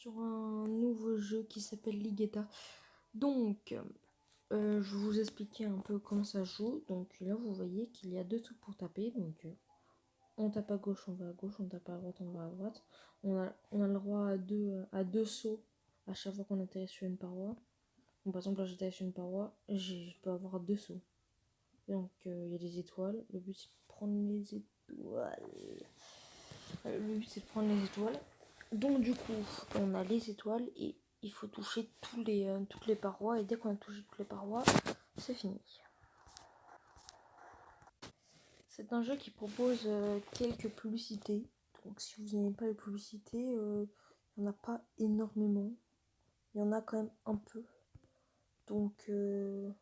sur un nouveau jeu qui s'appelle Ligetta. Donc, je vais vous expliquer un peu comment ça joue. Donc là, vous voyez qu'il y a deux trucs pour taper. Donc, on tape à gauche, on va à gauche, on tape à droite, on va à droite. On a le droit à deux sauts à chaque fois qu'on atterrit sur une paroi. Donc, par exemple, là, j'atterris sur une paroi, je peux avoir deux sauts. Donc, il y a des étoiles. Le but, c'est de prendre les étoiles. Le but, c'est de prendre les étoiles. Donc du coup, on a les étoiles et il faut toucher toutes les parois. Et dès qu'on a touché toutes les parois, c'est fini. C'est un jeu qui propose quelques publicités. Donc si vous n'aimez pas les publicités, il n'y en a pas énormément. Il y en a quand même un peu. Donc je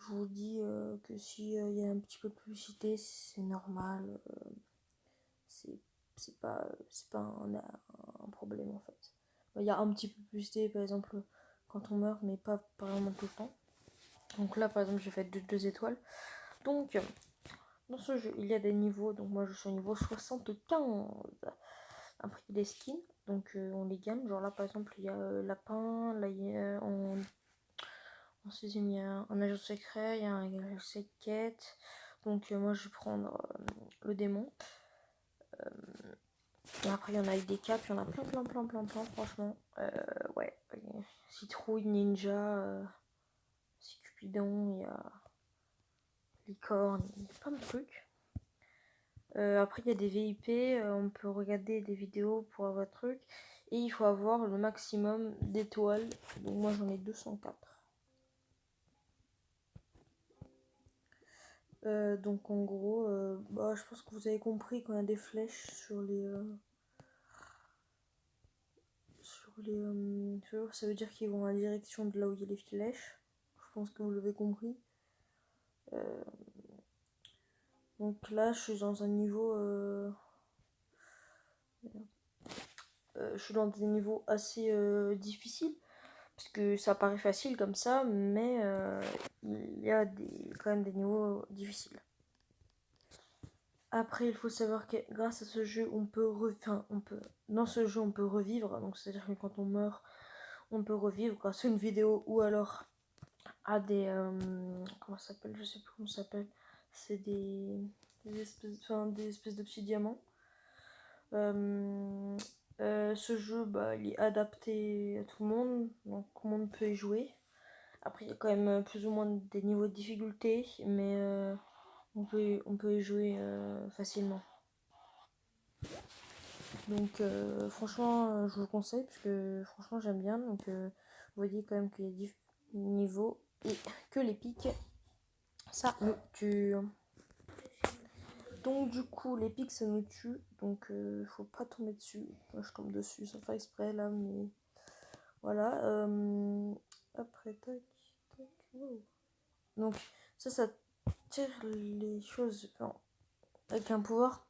vous dis que si il y a un petit peu de publicité, c'est normal. C'est c'est pas un problème en fait. Il y a un petit peu de publicité par exemple quand on meurt, mais pas vraiment tout le temps. Donc là par exemple j'ai fait deux étoiles. Donc dans ce jeu il y a des niveaux, donc moi je suis au niveau 75. Après il y a des skins, donc on les gagne. Genre là par exemple il y a lapin, là il y a en 6ème il y a un agent secret, il y a un quête. Donc moi je vais prendre le démon. Et après, il y en a avec des capes, il y en a plein, franchement. Ouais. Citrouille, ninja, c'est Cupidon, il y a licorne, il y a plein de trucs. Après, il y a des VIP, on peut regarder des vidéos pour avoir des trucs. Et il faut avoir le maximum d'étoiles. Donc, moi, j'en ai 204. Donc, en gros, je pense que vous avez compris qu'on a des flèches sur les feux, ça veut dire qu'ils vont en direction de là où il y a les flèches. Je pense que vous l'avez compris. Donc là, je suis dans un niveau. Je suis dans des niveaux assez difficiles. Parce que ça paraît facile comme ça, mais il y a quand même des niveaux difficiles. Après, il faut savoir que grâce à ce jeu, dans ce jeu, on peut revivre. Donc, c'est-à-dire que quand on meurt, on peut revivre grâce à une vidéo ou alors à des. Comment ça s'appelle? Je sais plus comment ça s'appelle. C'est des espèces de petits diamants. Ce jeu, il est adapté à tout le monde, donc tout le monde peut y jouer. Après, il y a quand même plus ou moins des niveaux de difficulté, mais on peut y jouer facilement. Donc franchement, je vous le conseille, parce que franchement, j'aime bien. Donc vous voyez quand même qu'il y a 10 niveaux et que les pics, ça me tue. Donc du coup, les pics, ça nous tue, donc faut pas tomber dessus. Moi, je tombe dessus sans faire exprès là, mais voilà. Après, tac, tac, wow. Donc ça tire les choses. Enfin, avec un pouvoir,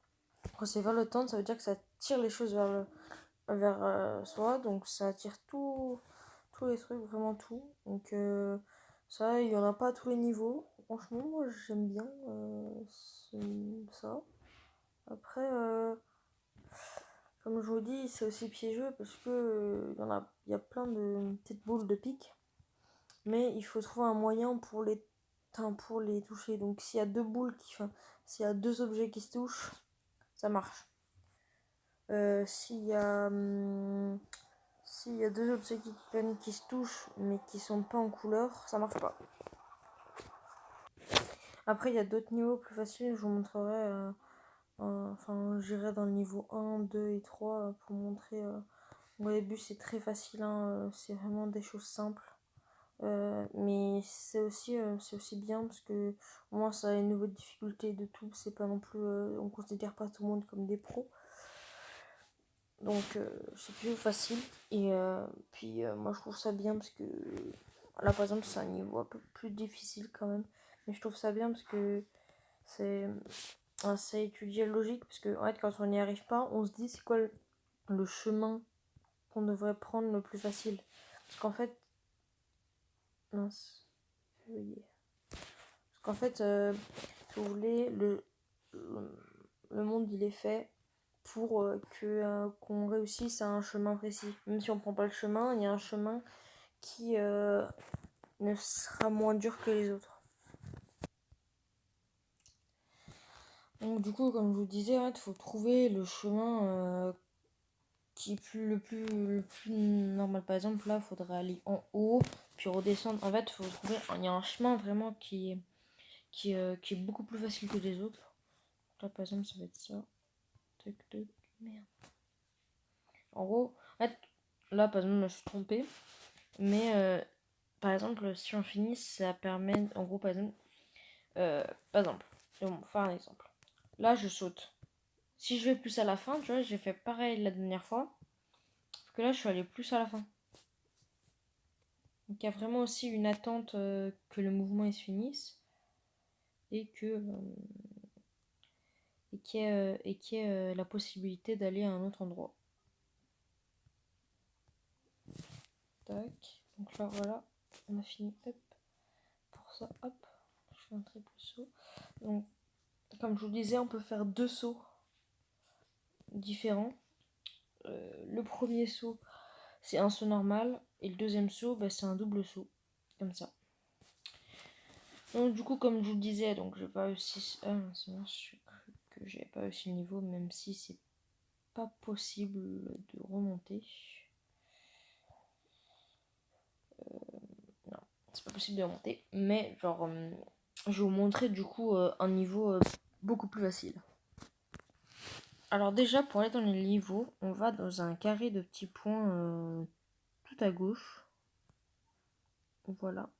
quand c'est vers le temps, ça veut dire que ça tire les choses vers soi. Donc ça attire tous les trucs, vraiment tout. Donc ça, il y en a pas à tous les niveaux. Franchement, moi j'aime bien ça. Après, comme je vous dis, c'est aussi piégeux parce que il y a plein de petites boules de pique. Mais il faut trouver un moyen pour les toucher. Donc s'il y a s'il y a deux objets qui se touchent, ça marche. S'il y a deux objets qui se touchent mais qui sont pas en couleur, ça marche pas. Après il y a d'autres niveaux plus faciles, je vous montrerai. J'irai dans le niveau 1, 2 et 3 pour montrer. Au début c'est très facile, hein, c'est vraiment des choses simples. Mais c'est aussi bien parce que au moins ça a une nouvelle difficulté de tout. C'est pas non plus. On considère pas tout le monde comme des pros. Donc c'est plus facile. Et puis moi je trouve ça bien parce que là par exemple c'est un niveau un peu plus difficile quand même. Mais je trouve ça bien parce que c'est étudier la logique. Parce que en fait quand on n'y arrive pas, on se dit c'est quoi le chemin qu'on devrait prendre le plus facile. Parce qu'en fait. Mince. Parce qu'en fait, si vous voulez, le monde il est fait pour qu'on réussisse à un chemin précis. Même si on prend pas le chemin, il y a un chemin qui ne sera moins dur que les autres. Donc du coup, comme je vous disais, il faut trouver le chemin qui est le plus normal. Par exemple, là, il faudrait aller en haut, puis redescendre. En fait, il y a un chemin vraiment qui est beaucoup plus facile que les autres. Là, par exemple, ça va être ça. Tac, tac, merde. En gros, en fait, là, par exemple, je me suis trompée. Mais, par exemple, si on finit, ça permet, en gros, par exemple, je vais vous faire un exemple. Là, je saute. Si je vais plus à la fin, tu vois, j'ai fait pareil la dernière fois. Parce que là, je suis allée plus à la fin. Donc, il y a vraiment aussi une attente que le mouvement il se finisse. Et que... et qu'il y ait la possibilité d'aller à un autre endroit. Tac. Donc là, voilà. On a fini. Hop. Pour ça, hop. Je fais un triple saut. Donc, comme je vous disais, on peut faire 2 sauts différents. Le premier saut, c'est un saut normal. Et le deuxième saut, bah, c'est un double saut. Comme ça. Donc, du coup, comme je vous le disais, donc j'ai pas réussi. Ah, c'est bon, je cru que j'ai pas réussi le niveau, même si c'est pas possible de remonter. Non, c'est pas possible de remonter. Mais, genre, je vais vous montrer du coup un niveau beaucoup plus facile. Alors, déjà, pour aller dans les niveaux, on va dans un carré de petits points tout à gauche. Voilà.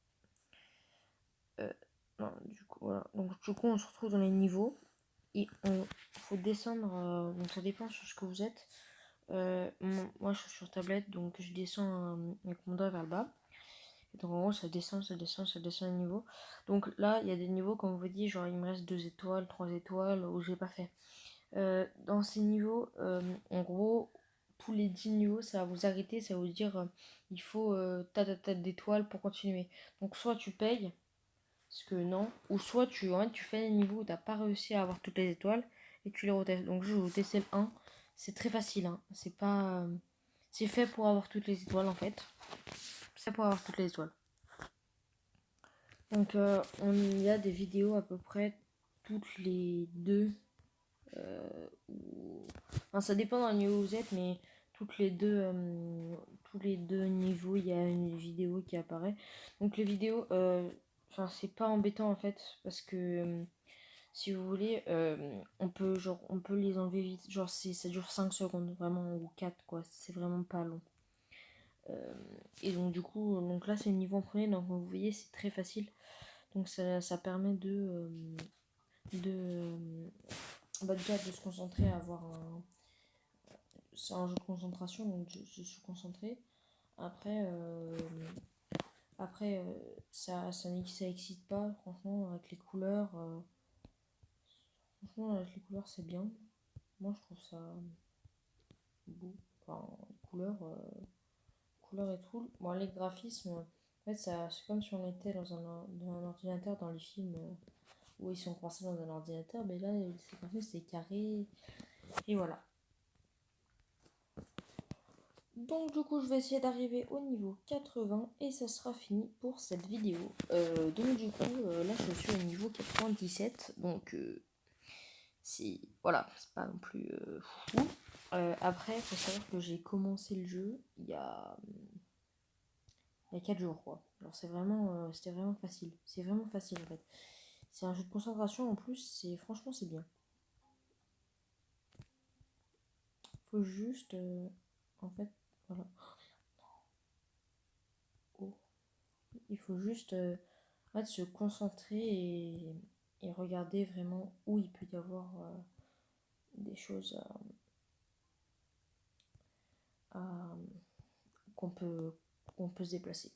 Non, du coup, voilà. Donc, du coup, on se retrouve dans les niveaux. Et il faut descendre. Donc, ça dépend sur ce que vous êtes. Moi, je suis sur tablette. Donc, je descends avec mon doigt vers le bas. Et donc, en gros, ça descend, ça descend, ça descend les niveaux. Donc, là, il y a des niveaux, comme on vous dit, genre, il me reste 2 étoiles, 3 étoiles, où j'ai pas fait. Dans ces niveaux, en gros, tous les 10 niveaux, ça va vous arrêter, ça va vous dire il faut ta d'étoiles pour continuer. Donc soit tu payes, parce que non, ou soit tu fais les niveaux où t'as pas réussi à avoir toutes les étoiles et tu les retestes. Donc je vais vous tester le 1, c'est très facile, hein. C'est pas. C'est fait pour avoir toutes les étoiles en fait. C'est pour avoir toutes les étoiles. Donc il y a des vidéos à peu près toutes les deux. Enfin, ça dépend d'un niveau où vous êtes, mais tous les deux niveaux, il y a une vidéo qui apparaît. Donc les vidéos, enfin c'est pas embêtant en fait, parce que si vous voulez, on peut les enlever vite. Genre ça dure 5 secondes vraiment, ou 4 quoi, c'est vraiment pas long. Et donc du coup, donc là c'est le niveau en premier, donc vous voyez c'est très facile. Donc ça permet de déjà de se concentrer à avoir un. C'est un jeu de concentration, donc je suis concentrée. Après, ça excite pas, franchement, avec les couleurs. Franchement, avec les couleurs, c'est bien. Moi, je trouve ça beau. Enfin, couleurs et tout. Bon, les graphismes, en fait, c'est comme si on était dans un ordinateur dans les films où ils sont coincés dans un ordinateur, mais là, ces graphismes, c'est carré. Et voilà. Donc du coup je vais essayer d'arriver au niveau 80 et ça sera fini pour cette vidéo. Donc du coup là je suis au niveau 97, donc voilà, c'est pas non plus fou. Après il faut savoir que j'ai commencé le jeu il y a 4 jours quoi. Alors c'était vraiment facile, c'est vraiment facile en fait. C'est un jeu de concentration en plus, franchement c'est bien. Faut juste en fait voilà. Oh. Il faut juste en fait, se concentrer et regarder vraiment où il peut y avoir des choses à- qu'on peut, qu'on peut se déplacer.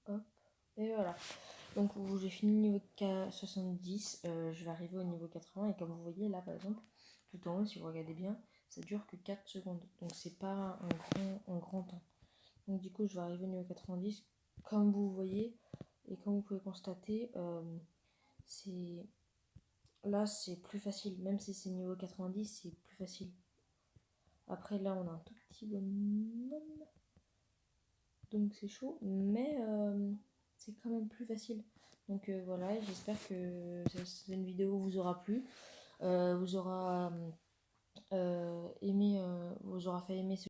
Hop, et voilà. Donc j'ai fini le niveau 70, je vais arriver au niveau 80 et comme vous voyez là par exemple, tout en haut si vous regardez bien, ça dure que 4 secondes. Donc c'est pas un grand temps. Donc du coup je vais arriver au niveau 90 comme vous voyez et comme vous pouvez constater, c'est là c'est plus facile, même si c'est niveau 90, c'est plus facile. Après là on a un tout petit bonhomme, donc c'est chaud, mais c'est quand même plus facile. Donc voilà, j'espère que cette vidéo vous aura plu, vous aura aimé, vous aura fait aimer ce